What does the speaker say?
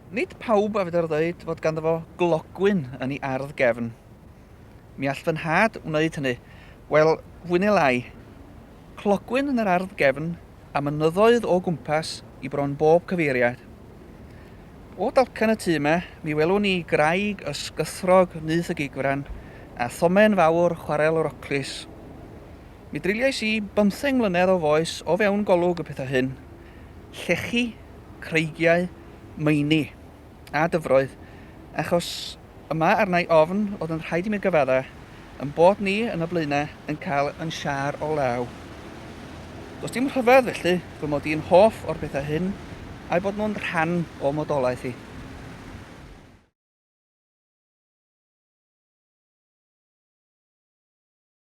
Nid pawb a fydda'r dweud fod ganddo fo glogwyn yn ei ardd gefn. Mi all fy nhad wneud hynny. Wel, fwy neu lai, clogwyn yn yr ardd gefn a mynyddoedd o gwmpas i bron bob cyfeiriad. O dalcan y tŷ me, mi welwn ni graig ysgythrog nyth y gigfran a thomen fawr chwarel o'r oclis. Mi driliais i 15 mlynedd o foes o fewn golwg y pethau hyn. Llechi, creigiau, meini a dyfroedd, achos yma arnau ofn oedd yn rhaid i mi gyfadda yn bod ni yn y Blaenau yn cael yn siar o law. Does dim rhyfedd felly fy mod i'n hoff o'r bethau hyn a'i bod nhw'n rhan o modolaeth i.